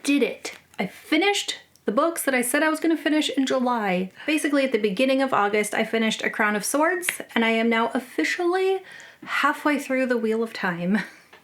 did it. I finished the books that I said I was going to finish in July. Basically, at the beginning of August, I finished A Crown of Swords, and I am now officially halfway through the Wheel of Time.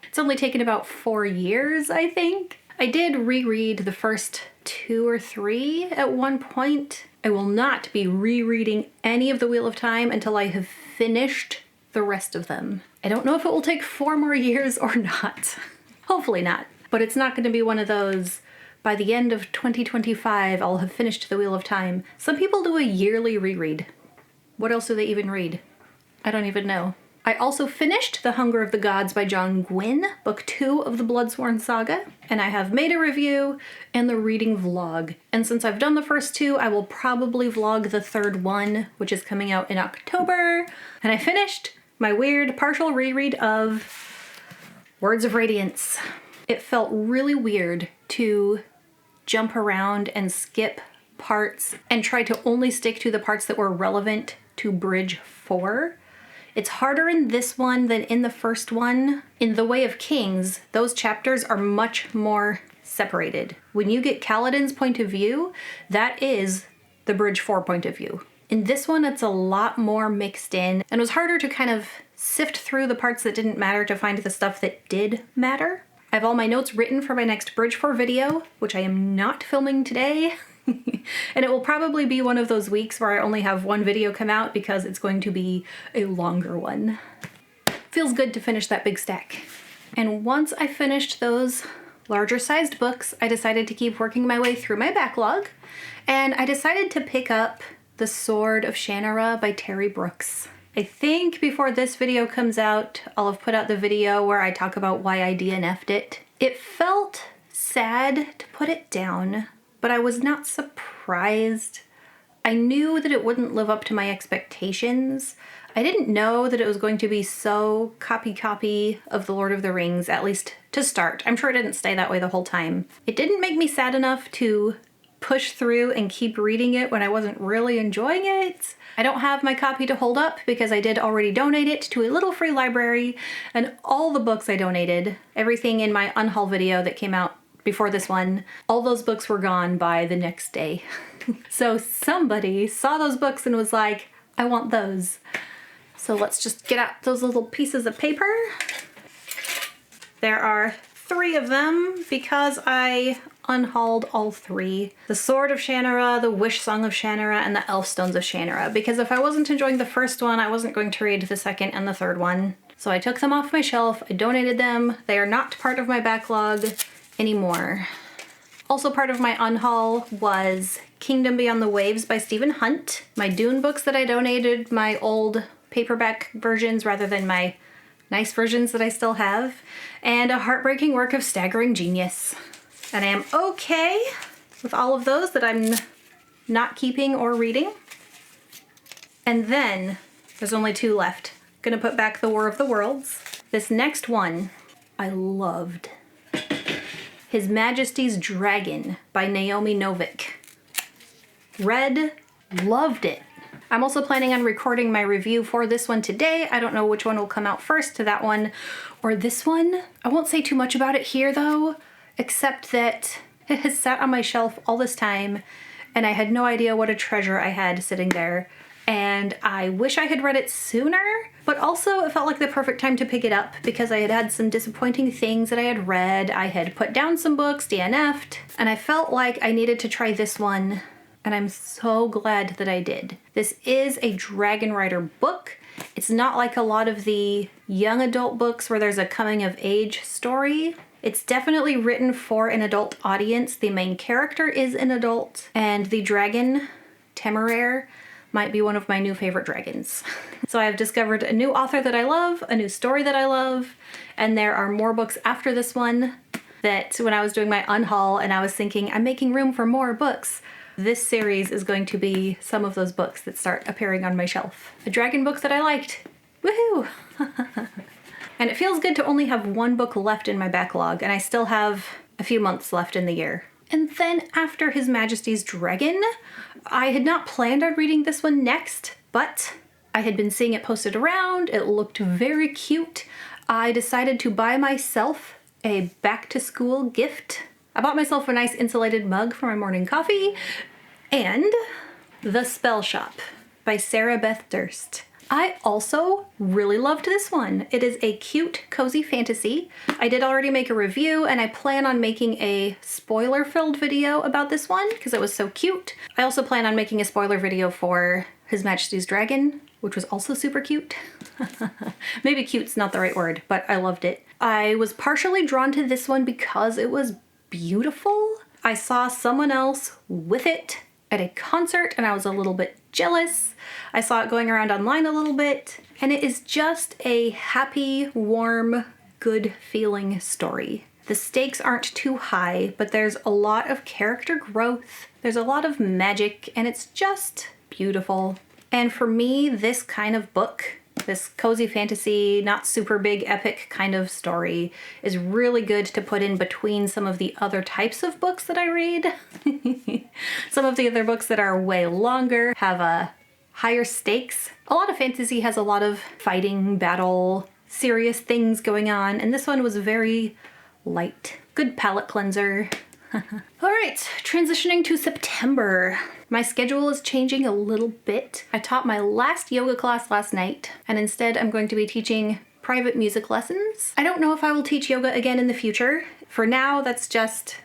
It's only taken about 4 years, I think. I did reread the first 2 or 3 at one point. I will not be rereading any of the Wheel of Time until I have finished the rest of them. I don't know if it will take 4 more years or not. Hopefully not. But it's not going to be one of those, by the end of 2025, I'll have finished the Wheel of Time. Some people do a yearly reread. What else do they even read? I don't even know. I also finished The Hunger of the Gods by John Gwynne, book 2 of the Bloodsworn Saga, and I have made a review and the reading vlog. And since I've done the first 2, I will probably vlog the third one, which is coming out in October. And I finished my weird partial reread of Words of Radiance. It felt really weird to jump around and skip parts and try to only stick to the parts that were relevant to Bridge 4. It's harder in this one than in the first one. In The Way of Kings, those chapters are much more separated. When you get Kaladin's point of view, that is the Bridge 4 point of view. In this one, it's a lot more mixed in, and it was harder to kind of sift through the parts that didn't matter to find the stuff that did matter. I have all my notes written for my next Bridge 4 video, which I am not filming today. And it will probably be one of those weeks where I only have one video come out because it's going to be a longer one. Feels good to finish that big stack. And once I finished those larger sized books, I decided to keep working my way through my backlog, and I decided to pick up The Sword of Shanur by Terry Brooks. I think before this video comes out, I'll have put out the video where I talk about why I DNF'd it. It felt sad to put it down, but I was not surprised. I knew that it wouldn't live up to my expectations. I didn't know that it was going to be so copy of The Lord of the Rings, at least to start. I'm sure it didn't stay that way the whole time. It didn't make me sad enough to push through and keep reading it when I wasn't really enjoying it. I don't have my copy to hold up because I did already donate it to a little free library, and all the books I donated, everything in my unhaul video that came out before this one, all those books were gone by the next day. So somebody saw those books and was like, I want those. So let's just get out those little pieces of paper. There are 3 of them because I unhauled all 3. The Sword of Shanur, the Wish Song of Shanur, and the Elfstones of Shanur. Because if I wasn't enjoying the first one, I wasn't going to read the second and the third one. So I took them off my shelf, I donated them. They are not part of my backlog anymore. Also part of my unhaul was Kingdom Beyond the Waves by Stephen Hunt. My Dune books that I donated, my old paperback versions rather than my nice versions that I still have. And A Heartbreaking Work of Staggering Genius. And I am okay with all of those that I'm not keeping or reading. And then there's only 2 left. Gonna put back The War of the Worlds. This next one I loved. His Majesty's Dragon by Naomi Novik. Read, loved it. I'm also planning on recording my review for this one today. I don't know which one will come out first, that one or this one. I won't say too much about it here though, except that it has sat on my shelf all this time and I had no idea what a treasure I had sitting there. And I wish I had read it sooner, but also it felt like the perfect time to pick it up because I had had some disappointing things that I had read. I had put down some books, DNF'd, and I felt like I needed to try this one, and I'm so glad that I did. This is a Dragon Rider book. It's not like a lot of the young adult books where there's a coming of age story. It's definitely written for an adult audience. The main character is an adult, and the dragon, Temeraire, might be one of my new favorite dragons. So I have discovered a new author that I love, a new story that I love, and there are more books after this one that when I was doing my unhaul and I was thinking, I'm making room for more books, this series is going to be some of those books that start appearing on my shelf. A dragon book that I liked. Woohoo! And it feels good to only have 1 book left in my backlog, and I still have a few months left in the year. And then after His Majesty's Dragon, I had not planned on reading this one next, but I had been seeing it posted around. It looked very cute. I decided to buy myself a back-to-school gift I bought myself a nice insulated mug for my morning coffee, and The Spell Shop by Sarah Beth Durst. I also really loved this one. It is a cute, cozy fantasy. I did already make a review, and I plan on making a spoiler-filled video about this one because it was so cute. I also plan on making a spoiler video for His Majesty's Dragon, which was also super cute. Maybe cute's not the right word, but I loved it. I was partially drawn to this one because it was beautiful. I saw someone else with it at a concert and I was a little bit jealous. I saw it going around online a little bit, and it is just a happy, warm, good feeling story. The stakes aren't too high, but there's a lot of character growth. There's a lot of magic, and it's just beautiful. And for me, this kind of book, this cozy fantasy, not super big epic kind of story, is really good to put in between some of the other types of books that I read. Some of the other books that are way longer have a higher stakes. A lot of fantasy has a lot of fighting, battle, serious things going on, and this one was very light. Good palate cleanser. All right, transitioning to September. My schedule is changing a little bit. I taught my last yoga class last night, and instead I'm going to be teaching private music lessons. I don't know if I will teach yoga again in the future. For now, that's just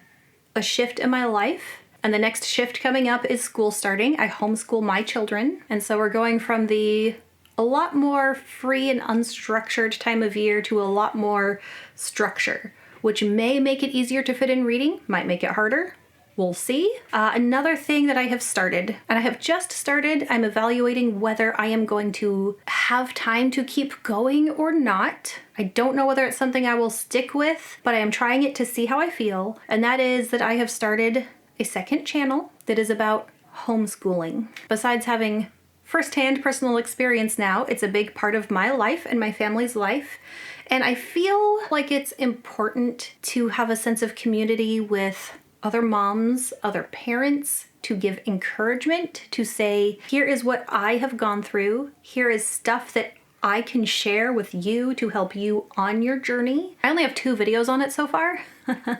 a shift in my life. And the next shift coming up is school starting. I homeschool my children, and so we're going from a lot more free and unstructured time of year to a lot more structure, which may make it easier to fit in reading, might make it harder. We'll see. Another thing that I have started, and I have just started, I'm evaluating whether I am going to have time to keep going or not. I don't know whether it's something I will stick with, but I am trying it to see how I feel. And that is that I have started a second channel that is about homeschooling. Besides having firsthand personal experience now, it's a big part of my life and my family's life. And I feel like it's important to have a sense of community with other moms, other parents, to give encouragement, to say, here is what I have gone through. Here is stuff that I can share with you to help you on your journey. I only have 2 videos on it so far.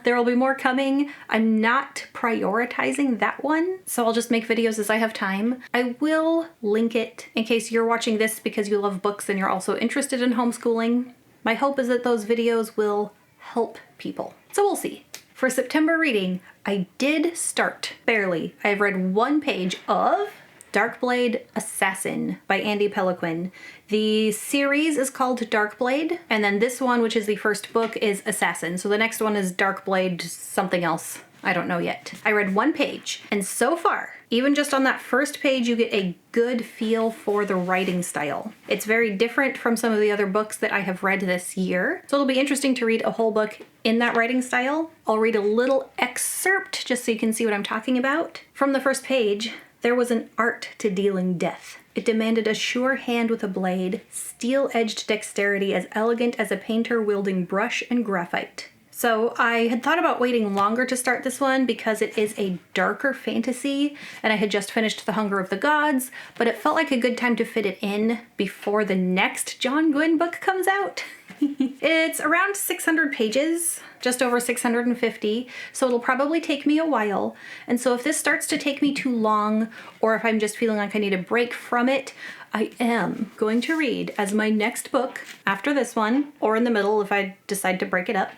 There will be more coming. I'm not prioritizing that one, so I'll just make videos as I have time. I will link it in case you're watching this because you love books and you're also interested in homeschooling. My hope is that those videos will help people. So we'll see. For September reading, I did start, barely. I've read 1 page of Darkblade Assassin by Andy Peliquin. The series is called Darkblade, and then this one, which is the first book, is Assassin. So the next one is Darkblade something else. I don't know yet. I read 1 page, and so far, even just on that first page, you get a good feel for the writing style. It's very different from some of the other books that I have read this year. So it'll be interesting to read a whole book in that writing style. I'll read a little excerpt just so you can see what I'm talking about. From the first page, there was an art to dealing death. It demanded a sure hand with a blade, steel-edged dexterity as elegant as a painter wielding brush and graphite. So I had thought about waiting longer to start this one because it is a darker fantasy, and I had just finished The Hunger of the Gods, but it felt like a good time to fit it in before the next John Gwynne book comes out. It's around 600 pages, just over 650, so it'll probably take me a while. And so if this starts to take me too long, or if I'm just feeling like I need a break from it, I am going to read as my next book after this one, or in the middle if I decide to break it up,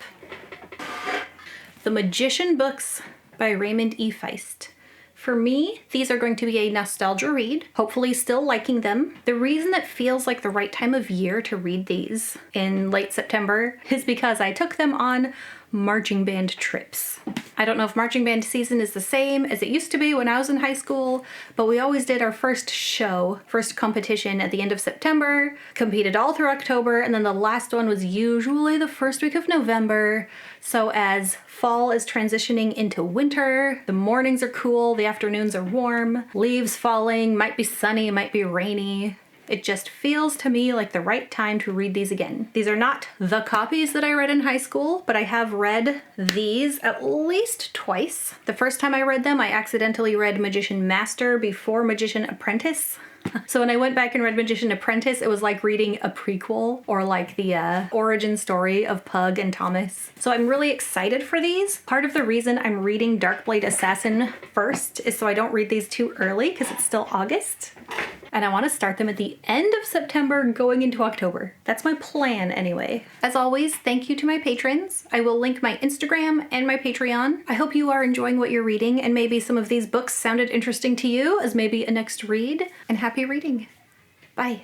The Magician Books by Raymond E. Feist. For me, these are going to be a nostalgia read, hopefully still liking them. The reason it feels like the right time of year to read these in late September is because I took them on marching band trips. I don't know if marching band season is the same as it used to be when I was in high school, but we always did our first competition at the end of September, competed all through October, and then the last one was usually the first week of November. So as fall is transitioning into winter, the mornings are cool, the afternoons are warm, leaves falling, might be sunny, might be rainy. It just feels to me like the right time to read these again. These are not the copies that I read in high school, but I have read these at least twice. The first time I read them, I accidentally read Magician Master before Magician Apprentice. So when I went back and read Magician Apprentice, it was like reading a prequel or like the origin story of Pug and Thomas. So I'm really excited for these. Part of the reason I'm reading Darkblade Assassin first is so I don't read these too early because it's still August. And I want to start them at the end of September going into October. That's my plan anyway. As always, thank you to my patrons. I will link my Instagram and my Patreon. I hope you are enjoying what you're reading and maybe some of these books sounded interesting to you as maybe a next read. And happy reading. Bye.